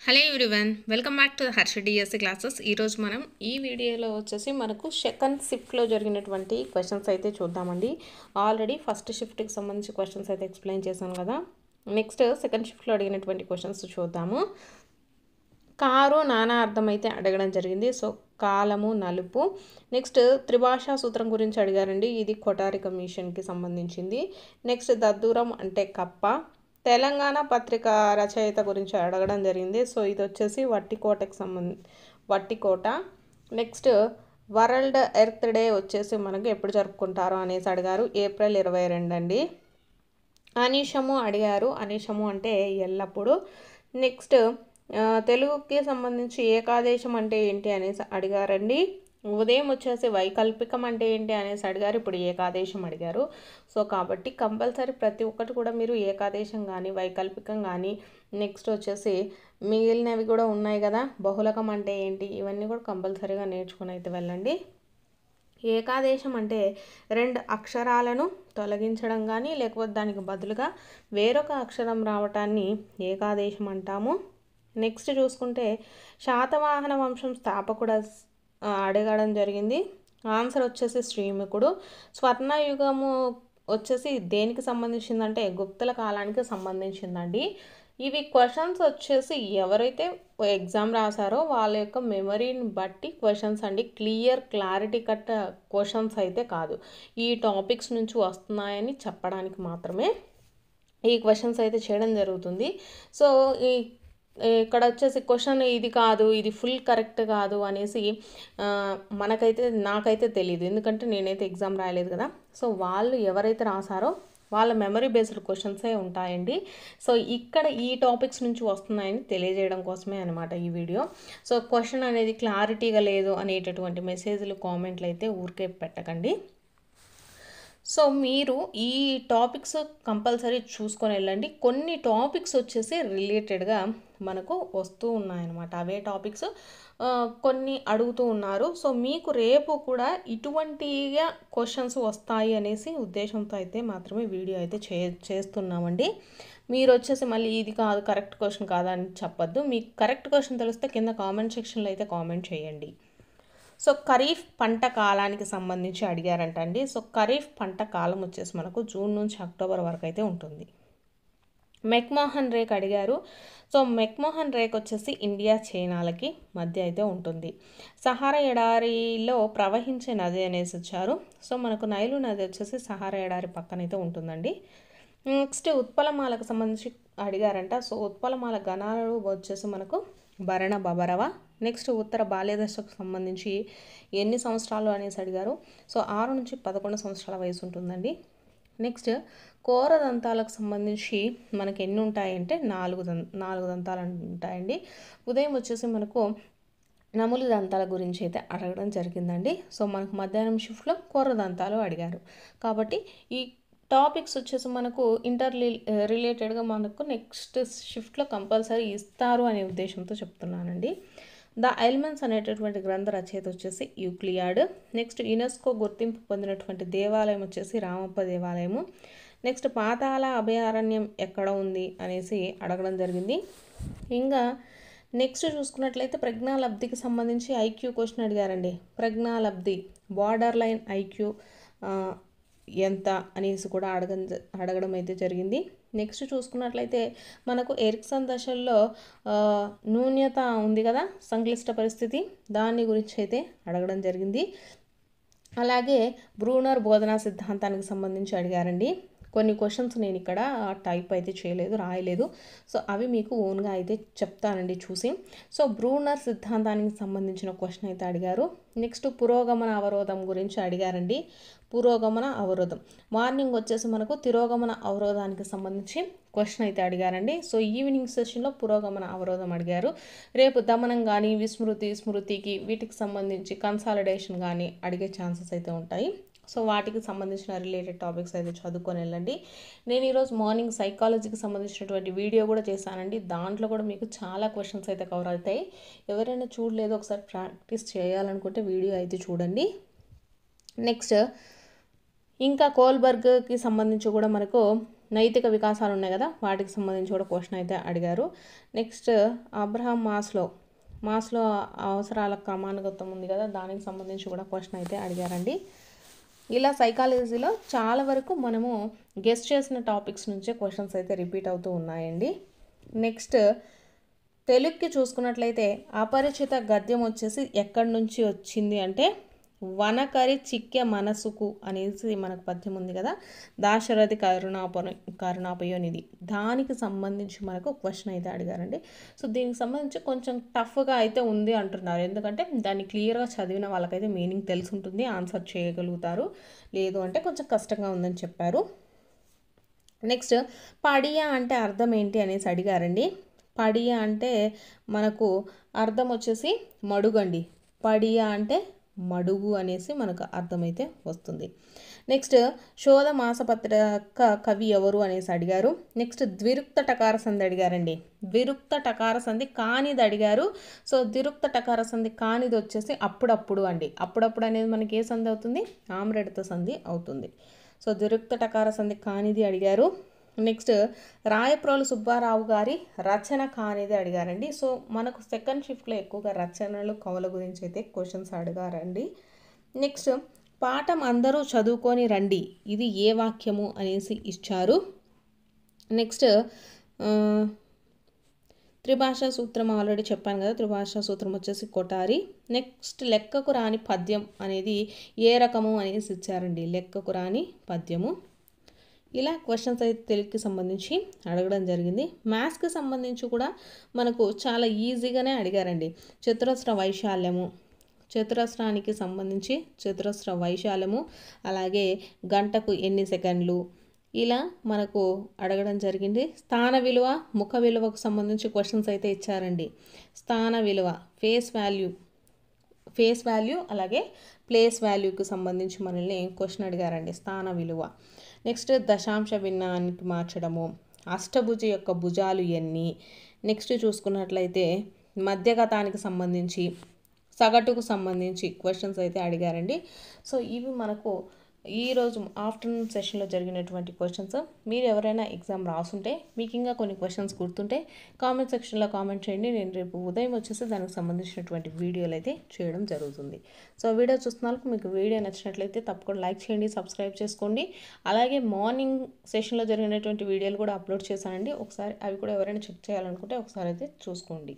Hello everyone, welcome back to Harsha DSC classes. ఈరోజు మనం ఈ వీడియోలో వచ్చేసి మనకు సెకండ్ షిఫ్ట్లో జరిగినటువంటి క్వశ్చన్స్ అయితే చూద్దామండి. ఆల్రెడీ ఫస్ట్ షిఫ్ట్కి సంబంధించి క్వశ్చన్స్ అయితే ఎక్స్ప్లెయిన్ చేశాను కదా. నెక్స్ట్ సెకండ్ షిఫ్ట్లో అడిగినటువంటి క్వశ్చన్స్ చూద్దాము. కారు నానా అర్థం అయితే అడగడం జరిగింది. సో కాలము నలుపు. నెక్స్ట్ త్రిభాషా సూత్రం గురించి అడిగారండి. ఇది కొఠారి కమిషన్కి సంబంధించింది. నెక్స్ట్ దద్దూరం అంటే కప్ప. తెలంగాణ పత్రిక రచయిత గురించి అడగడం జరిగింది. సో ఇది వచ్చేసి Vattikota. Next world earth day వచ్చేసి మనకు ఎప్పుడు జరుపుకుంటారో అనేసి అడిగారు. ఏప్రిల్ 22 అండి. అనీషము అడిగారు. అనీషము అంటే ఎల్లప్పుడూ. నెక్స్ట్ తెలుగుకి సంబంధించి ఏకాదేశం అంటే ఏంటి అనేసి అడిగారండి. ఉదయం వచ్చేసి వైకల్పికం అంటే ఏంటి అనేసి అడిగారు. ఇప్పుడు ఏకాదేశం అడిగారు. సో కాబట్టి కంపల్సరీ ప్రతి ఒక్కటి కూడా మీరు ఏకాదేశం కానీ వైకల్పికం కానీ నెక్స్ట్ వచ్చేసి మిగిలినవి కూడా ఉన్నాయి కదా, బహుళకం అంటే ఏంటి, ఇవన్నీ కూడా కంపల్సరీగా నేర్చుకుని అయితే వెళ్ళండి. ఏకాదేశం అంటే 2 అక్షరాలను తొలగించడం కానీ లేకపోతే దానికి బదులుగా వేరొక అక్షరం రావటాన్ని ఏకాదేశం అంటాము. నెక్స్ట్ చూసుకుంటే శాతవాహన వంశం స్థాపకుడు అడగడం జరిగింది. ఆన్సర్ వచ్చేసి శ్రీముఖుడు. స్వర్ణయుగము వచ్చేసి దేనికి సంబంధించిందంటే గుప్తుల కాలానికి సంబంధించిందండి. ఇవి క్వశ్చన్స్ వచ్చేసి ఎవరైతే ఎగ్జామ్ రాశారో వాళ్ళ యొక్క మెమరీని బట్టి క్వశ్చన్స్ అండి. క్లారిటీ కట్ క్వశ్చన్స్ అయితే కాదు. ఈ టాపిక్స్ నుంచి వస్తున్నాయని చెప్పడానికి మాత్రమే ఈ క్వశ్చన్స్ అయితే చేయడం జరుగుతుంది. సో ఇక్కడ వచ్చేసి క్వశ్చన్ ఇది కాదు, ఇది ఫుల్ కరెక్ట్ కాదు అనేసి నాకైతే తెలియదు, ఎందుకంటే నేనైతే ఎగ్జామ్ రాయలేదు కదా. సో వాళ్ళు ఎవరైతే రాశారో వాళ్ళ మెమరీ బేస్డ్ క్వశ్చన్సే ఉంటాయండి. సో ఇక్కడ ఈ టాపిక్స్ నుంచి వస్తున్నాయని తెలియజేయడం కోసమే అనమాట ఈ వీడియో. సో క్వశ్చన్ అనేది క్లారిటీగా లేదు అనేటటువంటి మెసేజ్లు కామెంట్లు అయితే ఊరికే పెట్టకండి. సో మీరు ఈ టాపిక్స్ కంపల్సరీ చూసుకొని వెళ్ళండి. కొన్ని టాపిక్స్ వచ్చేసి రిలేటెడ్గా మనకు వస్తూ ఉన్నాయన్నమాట. అవే టాపిక్స్ కొన్ని అడుగుతూ ఉన్నారు. సో మీకు రేపు కూడా ఇటువంటిగా క్వశ్చన్స్ వస్తాయి అనేసి ఉద్దేశంతో అయితే మాత్రమే వీడియో అయితే చేస్తున్నామండి. మీరు వచ్చేసి మళ్ళీ ఇది కాదు, కరెక్ట్ క్వశ్చన్ కాదా అని చెప్పొద్దు. మీకు కరెక్ట్ క్వశ్చన్ తెలిస్తే కింద కామెంట్ సెక్షన్లో అయితే కామెంట్ చేయండి. సో ఖరీఫ్ పంట కాలానికి సంబంధించి అడిగారంట అండి. సో ఖరీఫ్ పంట కాలం వచ్చేసి మనకు జూన్ నుంచి అక్టోబర్ వరకు అయితే ఉంటుంది. మెక్మోహన్ రేక్ అడిగారు. సో మెక్మోహన్ రేక్ వచ్చేసి ఇండియా చైనాలకి మధ్య అయితే ఉంటుంది. సహారా ఎడారిలో ప్రవహించే నది అనేసి వచ్చారు. సో మనకు నైలు నది వచ్చేసి సహారా ఎడారి పక్కనైతే ఉంటుందండి. నెక్స్ట్ ఉత్పలమాలకు సంబంధించి అడిగారంట. సో ఉత్పలమాల గణాలు వచ్చేసి మనకు భరణ బబరవ. నెక్స్ట్ ఉత్తర బాల్యదశకు సంబంధించి ఎన్ని సంవత్సరాలు అనేసి అడిగారు. సో 6 నుంచి 11 సంవత్సరాల వయసు ఉంటుందండి. నెక్స్ట్ కోర దంతాలకు సంబంధించి మనకి ఎన్ని ఉంటాయంటే 4 దంతాలు ఉంటాయండి. ఉదయం వచ్చేసి మనకు నములు దంతాల గురించి అయితే అడగడం జరిగిందండి. సో మనకు మధ్యాహ్నం షిఫ్ట్లో కోర దంతాలు అడిగారు. కాబట్టి ఈ టాపిక్స్ వచ్చేసి మనకు రిలేటెడ్గా మనకు నెక్స్ట్ షిఫ్ట్లో కంపల్సరీ ఇస్తారు అనే ఉద్దేశంతో చెప్తున్నానండి. ద ఎలిమెంట్స్ అనేటటువంటి గ్రంథ రచయిత వచ్చేసి యూక్లియాడ్. నెక్స్ట్ యునెస్కో గుర్తింపు పొందినటువంటి దేవాలయం వచ్చేసి రామప్ప దేవాలయము. నెక్స్ట్ పాతాళ అభయారణ్యం ఎక్కడ ఉంది అనేసి అడగడం జరిగింది. ఇంకా నెక్స్ట్ చూసుకున్నట్లయితే ప్రజ్ఞాలబ్ధికి సంబంధించి ఐక్యూ క్వశ్చన్ అడిగారండి. ప్రజ్ఞాలబ్ధి బార్డర్ లైన్ ఐక్యూ ఎంత అనేసి కూడా అడగడం అయితే జరిగింది. నెక్స్ట్ చూసుకున్నట్లయితే మనకు ఎరిక్సన్ దశల్లో న్యూన్యత ఉంది కదా, సంక్లిష్ట పరిస్థితి, దాని గురించి అయితే అడగడం జరిగింది. అలాగే బ్రూనర్ బోధనా సిద్ధాంతానికి సంబంధించి అడిగారండి. కొన్ని క్వశ్చన్స్ నేను ఇక్కడ టైప్ అయితే రాయలేదు. సో అవి మీకు ఓన్గా అయితే చెప్తానండి చూసి. సో బ్రూనర్ సిద్ధాంతానికి సంబంధించిన క్వశ్చన్ అయితే అడిగారు. నెక్స్ట్ పురోగమన అవరోధం గురించి అడిగారండి. పురోగమన అవరోధం మార్నింగ్ వచ్చేసి మనకు తిరోగమన అవరోధానికి సంబంధించి క్వశ్చన్ అయితే అడిగారండి. సో ఈవినింగ్ సెషన్లో పురోగమన అవరోధం అడిగారు. రేపు దమనం కానీ స్మృతికి వీటికి సంబంధించి కన్సాలిడేషన్ కానీ అడిగే ఛాన్సెస్ అయితే ఉంటాయి. సో వాటికి సంబంధించిన రిలేటెడ్ టాపిక్స్ అయితే చదువుకొని వెళ్ళండి. నేను ఈరోజు మార్నింగ్ సైకాలజీకి సంబంధించినటువంటి వీడియో కూడా చేశానండి. దాంట్లో కూడా మీకు చాలా క్వశ్చన్స్ అయితే కవర్ అవుతాయి. ఎవరైనా చూడలేదు, ఒకసారి ప్రాక్టీస్ చేయాలనుకుంటే వీడియో అయితే చూడండి. నెక్స్ట్ ఇంకా కోల్బర్గ్కి సంబంధించి కూడా మనకు నైతిక వికాసాలు ఉన్నాయి కదా, వాటికి సంబంధించి కూడా క్వశ్చన్ అయితే అడిగారు. నెక్స్ట్ అబ్రహాం మాస్లో అవసరాల క్రమానుగతం ఉంది కదా, దానికి సంబంధించి కూడా క్వశ్చన్ అయితే అడిగారండి. ఇలా సైకాలజీలో చాలా వరకు మనము గెస్ చేసిన టాపిక్స్ నుంచే క్వశ్చన్స్ అయితే రిపీట్ అవుతూ ఉన్నాయండి. నెక్స్ట్ తెలుగుకి చూసుకున్నట్లయితే అపరిచిత గద్యం వచ్చేసి ఎక్కడి నుంచి వచ్చింది అంటే వనకరి చిక్కె మనసుకు అనేసి మనకు పద్యం ఉంది కదా, దాశరథి కరుణాపయోనిధి, దానికి సంబంధించి మనకు క్వశ్చన్ అయితే అడిగారండి. సో దీనికి సంబంధించి కొంచెం టఫ్గా అయితే ఉంది అంటున్నారు, ఎందుకంటే దాన్ని క్లియర్గా చదివిన వాళ్ళకైతే మీనింగ్ తెలిసి ఉంటుంది, ఆన్సర్ చేయగలుగుతారు. లేదు అంటే కొంచెం కష్టంగా ఉందని చెప్పారు. నెక్స్ట్ పడియా అంటే అర్థం ఏంటి అనేసి అడిగారండి. పడియా అంటే మనకు అర్థం వచ్చేసి మడుగండి. పడియా అంటే మడుగు అనేసి మనకు అర్థమైతే వస్తుంది. నెక్స్ట్ శోధ మాసపత్రిక కవి ఎవరు అనేసి అడిగారు. నెక్స్ట్ ద్విరుక్త టకార సంధి అడిగారండి. ద్విరుక్త టకార సంధి కానిది అడిగారు. సో ద్విరుక్త టకార సంధి కానిది వచ్చేసి అప్పుడప్పుడు అండి. అప్పుడప్పుడు అనేది మనకి ఏ సంధి అవుతుంది, ఆమ్రెడత సంధి అవుతుంది. సో ద్విరుక్త టకార సంధి కానిది అడిగారు. నెక్స్ట్ రాయప్రోలు సుబ్బారావు గారి రచన కానిది అడిగారండి. సో మనకు సెకండ్ షిఫ్ట్లో ఎక్కువగా రచనలు కవుల గురించి అయితే క్వశ్చన్స్ అడిగారండి. నెక్స్ట్ పాఠం అందరూ చదువుకొని రండి, ఇది ఏ వాక్యము అనేసి ఇచ్చారు. నెక్స్ట్ త్రిభాషా సూత్రం ఆల్రెడీ చెప్పాను కదా, త్రిభాషా సూత్రం వచ్చేసి కొటారి. నెక్స్ట్ లెక్కకు రాని పద్యం అనేది ఏ రకము అనేసి ఇచ్చారండి, లెక్కకు రాని పద్యము. ఇలా క్వశ్చన్స్ అయితే తెలుగుకి సంబంధించి అడగడం జరిగింది. మ్యాథ్స్కి సంబంధించి కూడా మనకు చాలా ఈజీగానే అడిగారండి. చతురస్ర వైశాల్యము, చతురస్రానికి సంబంధించి చతురస్ర వైశాల్యము, అలాగే గంటకు ఎన్ని సెకండ్లు, ఇలా మనకు అడగడం జరిగింది. స్థాన విలువ, ముఖ విలువకు సంబంధించి క్వశ్చన్స్ అయితే ఇచ్చారండి. స్థాన విలువ ఫేస్ వాల్యూ అలాగే ప్లేస్ వాల్యూకి సంబంధించి మనల్ని క్వశ్చన్ అడిగారండి, స్థాన విలువ. నెక్స్ట్ దశాంశ భిన్నానికి మార్చడము, అష్టభుజి యొక్క భుజాలు ఎన్ని. నెక్స్ట్ చూసుకున్నట్లయితే మధ్యగతానికి సంబంధించి, సగటుకు సంబంధించి క్వశ్చన్స్ అయితే అడిగారండి. సో ఇవి మనకు ఈరోజు ఆఫ్టర్నూన్ సెషన్లో జరిగినటువంటి క్వశ్చన్స్. మీరు ఎవరైనా ఎగ్జామ్ రాసుంటే మీకు ఇంకా కొన్ని క్వశ్చన్స్ గుర్తుంటే కామెంట్ సెక్షన్లో కామెంట్ చేయండి. నేను రేపు ఉదయం వచ్చేసి దానికి సంబంధించినటువంటి వీడియోలు అయితే చేయడం జరుగుతుంది. సో వీడియో చూస్తున్నందుకు మీకు వీడియో నచ్చినట్లయితే తప్పకుండా లైక్ చేయండి, సబ్స్క్రైబ్ చేసుకోండి. అలాగే మార్నింగ్ సెషన్లో జరిగినటువంటి వీడియోలు కూడా అప్లోడ్ చేశానండి, ఒకసారి అవి కూడా ఎవరైనా చెక్ చేయాలనుకుంటే ఒకసారి అయితే చూసుకోండి.